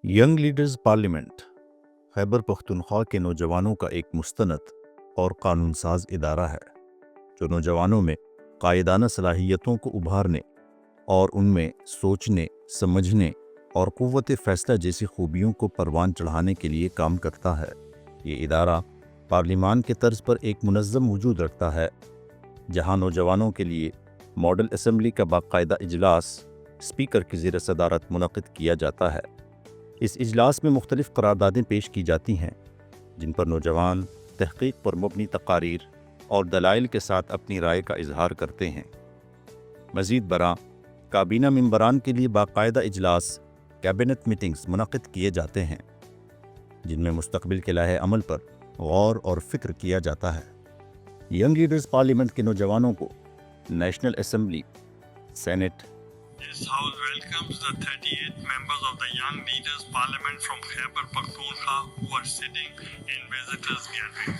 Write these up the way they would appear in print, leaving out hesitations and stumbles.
Young leaders parliament Khyber Pakhtunkhwa کے نوجوانوں کا ایک مستند اور قانون ساز ادارہ ہے جو نوجوانوں میں قائدانہ صلاحیتوں کو ابھارنے اور ان میں سوچنے، سمجھنے اور قوت فیصلہ جیسی خوبیوں کو پروان چڑھانے کے لیے کام کرتا ہے۔ یہ ادارہ پارلیمان کے طرز پر ایک منظم وجود رکھتا ہے جہاں نوجوانوں کے لیے ماڈل اسمبلی کا باقاعدہ اجلاس اسپیکر کی زیر صدارت منعقد کیا جاتا ہے۔ اس اجلاس میں مختلف قراردادیں پیش کی جاتی ہیں جن پر نوجوان تحقیق پر مبنی تقاریر اور دلائل کے ساتھ اپنی رائے کا اظہار کرتے ہیں۔ مزید برآں کابینہ ممبران کے لیے باقاعدہ اجلاس کیبنٹ میٹنگز منعقد کیے جاتے ہیں جن میں مستقبل کے لائحہ عمل پر غور اور فکر کیا جاتا ہے۔ ینگ لیڈرز پارلیمنٹ کے نوجوانوں کو national assembly, senate, This House welcomes the 38 members of the Young Leaders Parliament from Khyber Pakhtunkhwa who are sitting in visitors gallery.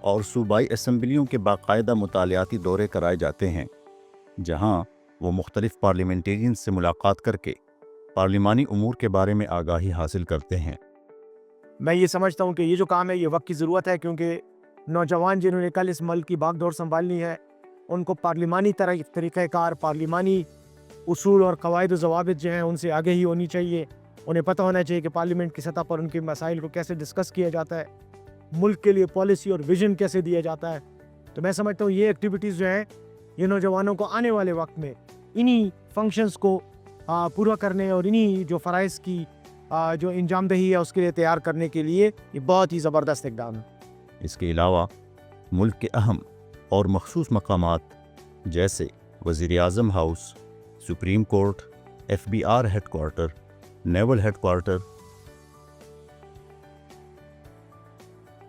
اور صوبائی اسمبلیوں کے باقاعدہ مطالعاتی دورے کرائے جاتے ہیں جہاں وہ مختلف پارلیمنٹیرین سے ملاقات کر کے پارلیمانی امور کے بارے میں آگاہی حاصل کرتے ہیں۔ میں یہ سمجھتا ہوں کہ یہ جو کام ہے یہ وقت کی ضرورت ہے، کیونکہ نوجوان جنہوں نے کل اس ملک کی باغ دور سنبھالنی ہے ان کو پارلیمانی طریقہ کار، پارلیمانی اصول اور قواعد و ضوابط جو ہیں ان سے آگے ہی ہونی چاہیے۔ انہیں پتہ ہونا چاہیے کہ پارلیمنٹ کی سطح پر ان کے مسائل کو کیسے ڈسکس کیا جاتا ہے، ملک کے لیے پالیسی اور ویژن کیسے دیا جاتا ہے۔ تو میں سمجھتا ہوں یہ ایکٹیویٹیز جو ہیں یہ نوجوانوں کو آنے والے وقت میں انہی فنکشنز کو پورا کرنے اور انہی جو فرائض کی جو انجام دہی ہے اس کے لیے تیار کرنے کے لیے یہ بہت ہی زبردست اقدام ہے۔ اس کے علاوہ ملک کے اہم اور مخصوص مقامات جیسے وزیر اعظم house, supreme court, FBR headquarter, naval headquarter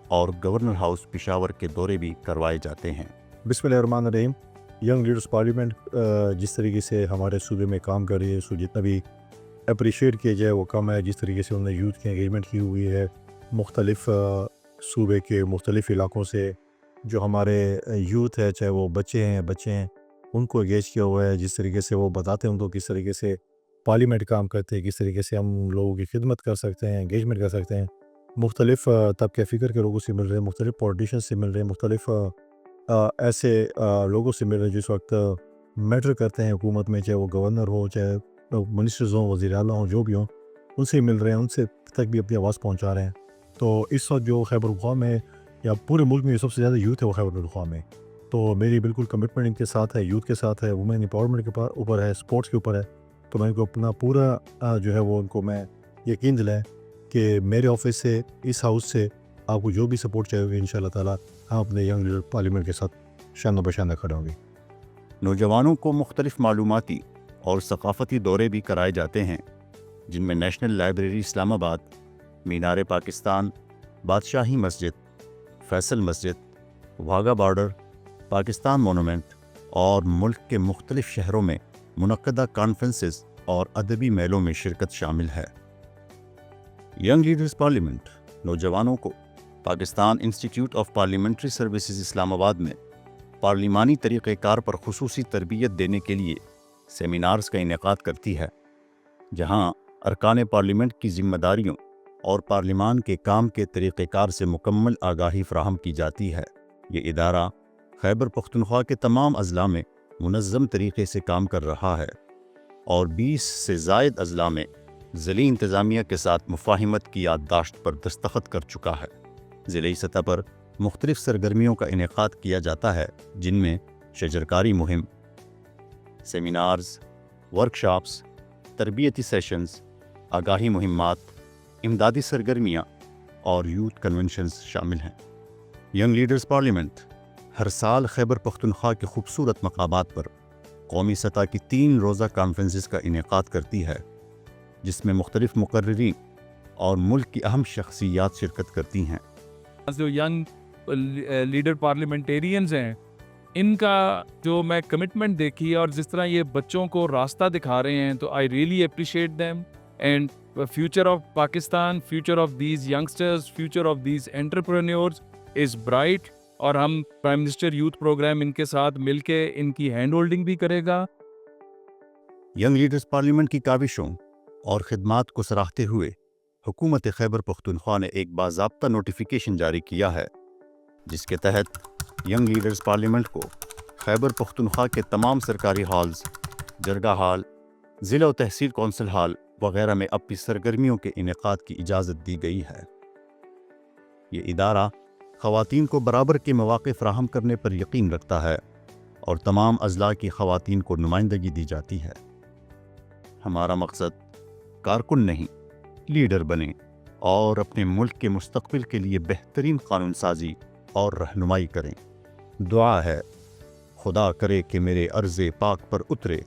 اور گورنر ہاؤس پشاور کے دورے بھی کروائے جاتے ہیں۔ بسم اللہ الرحمن الرحیم۔ ینگ لیڈرز پارلیمنٹ جس طریقے سے ہمارے صوبے میں کام کر رہی ہے اس کو جتنا بھی اپریشیٹ کیا جائے وہ کم ہے۔ جس طریقے سے انہوں نے یوتھ کی انگیجمنٹ کی ہوئی ہے، مختلف صوبے کے مختلف علاقوں سے جو ہمارے یوتھ ہے، چاہے وہ بچے ہیں ان کو انگیج کیا ہوا ہے۔ جس طریقے سے وہ بتاتے ہیں ان کو کس طریقے سے پارلیمنٹ کام کرتے ہیں، کس طریقے سے ہم لوگوں کی خدمت کر سکتے ہیں، انگیجمنٹ کر سکتے ہیں۔ مختلف طبقہ فکر کے لوگوں سے مل رہے ہیں، مختلف پولیٹیشین سے مل رہے ہیں، مختلف ایسے لوگوں سے مل رہے ہیں جس وقت میٹر کرتے ہیں حکومت میں، چاہے وہ گورنر ہو، چاہے منسٹرز ہوں، وزیر اعلیٰ ہوں، جو بھی ہوں، ان سے مل رہے ہیں، ان سے تک بھی اپنی آواز پہنچا رہے ہیں۔ تو اس وقت جو خیبر پختونخوا میں یا پورے ملک میں سب سے زیادہ یوتھ ہے وہ خیبر پختونخوا میں، تو میری بالکل کمٹمنٹ ان کے ساتھ ہے، یوتھ کے ساتھ ہے، وومن امپاورمنٹ کے اوپر ہے، سپورٹس کے اوپر ہے۔ تو میں ان کو اپنا پورا جو ہے وہ ان کو میں یقین دلائیں کہ میرے آفس سے، اس ہاؤس سے آپ کو جو بھی سپورٹ چاہیے ہوگی انشاءاللہ تعالیٰ ہم اپنے ینگ لیڈر پارلیمنٹ کے ساتھ شانہ بشانہ کھڑے ہوں گے۔ نوجوانوں کو مختلف معلوماتی اور ثقافتی دورے بھی کرائے جاتے ہیں جن میں نیشنل لائبریری اسلام آباد، مینار پاکستان، بادشاہی مسجد، فیصل مسجد، واہگہ بارڈر، پاکستان مونومنٹ اور ملک کے مختلف شہروں میں منعقدہ کانفرنسز اور ادبی میلوں میں شرکت شامل ہے۔ ینگ لیڈرز پارلیمنٹ نوجوانوں کو Pakistan institute of parliamentary services Islamabad میں پارلیمانی طریقہ کار پر خصوصی تربیت دینے کے لیے سیمینارز کا انعقاد کرتی ہے جہاں ارکان پارلیمنٹ کی ذمہ داریوں اور پارلیمان کے کام کے طریقہ کار سے مکمل آگاہی فراہم کی جاتی ہے۔ یہ ادارہ خیبر پختونخوا کے تمام اضلاع میں منظم طریقے سے کام کر رہا ہے اور 20 سے زائد اضلاع میں ضلعی انتظامیہ کے ساتھ مفاہمت کی یادداشت پر دستخط کر چکا ہے۔ ضلعی سطح پر مختلف سرگرمیوں کا انعقاد کیا جاتا ہے جن میں شجرکاری مہم، سیمینارز، ورکشاپس، تربیتی سیشنز، آگاہی مہمات، امدادی سرگرمیاں اور یوتھ کنونشنز شامل ہیں۔ ینگ لیڈرز پارلیمنٹ ہر سال خیبر پختونخوا کے خوبصورت مقامات پر قومی سطح کی 3 روزہ کانفرنسز کا انعقاد کرتی ہے جس میں مختلف مقررین اور ملک کی اہم شخصیات شرکت کرتی ہیں۔ جو ینگ لیڈر پارلیمنٹیرینز ہیں ان کا جو میں کمٹمنٹ دیکھی اور جس طرح یہ بچوں کو راستہ دکھا رہے ہیں تو I really appreciate them and future of Pakistan, future of these youngsters, future of these entrepreneurs is bright, اور ہم پرائم منسٹر یوتھ پروگرام ان کے ساتھ مل کے ان کی ہینڈ ہولڈنگ بھی کرے گا۔ ینگ لیڈرز پارلیمنٹ کی کاوشوں اور خدمات کو سراہتے ہوئے حکومت خیبر پختونخوا نے ایک باضابطہ نوٹیفیکیشن جاری کیا ہے، جس کے تحت ینگ لیڈرز پارلیمنٹ کو خیبر پختونخوا کے تمام سرکاری ہالز، جرگہ ہال، ضلع و تحصیل کونسل ہال وغیرہ میں اپنی سرگرمیوں کے انعقاد کی اجازت دی گئی ہے۔ یہ ادارہ خواتین کو برابر کے مواقع فراہم کرنے پر یقین رکھتا ہے اور تمام اضلاع کی خواتین کو نمائندگی دی جاتی ہے۔ ہمارا مقصد کارکن نہیں، لیڈر بنیں اور اپنے ملک کے مستقبل کے لیے بہترین قانون سازی اور رہنمائی کریں۔ دعا ہے خدا کرے کہ میرے عرض پاک پر اترے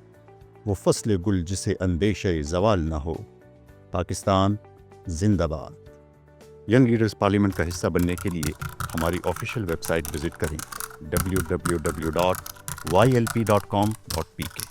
وہ فصل گل جسے اندیشہ زوال نہ ہو۔ پاکستان زندہ باد۔ ینگ لیڈرز پارلیمنٹ کا حصہ بننے کے لیے ہماری آفیشیل ویب سائٹ وزٹ کریں www.ylp.com.pk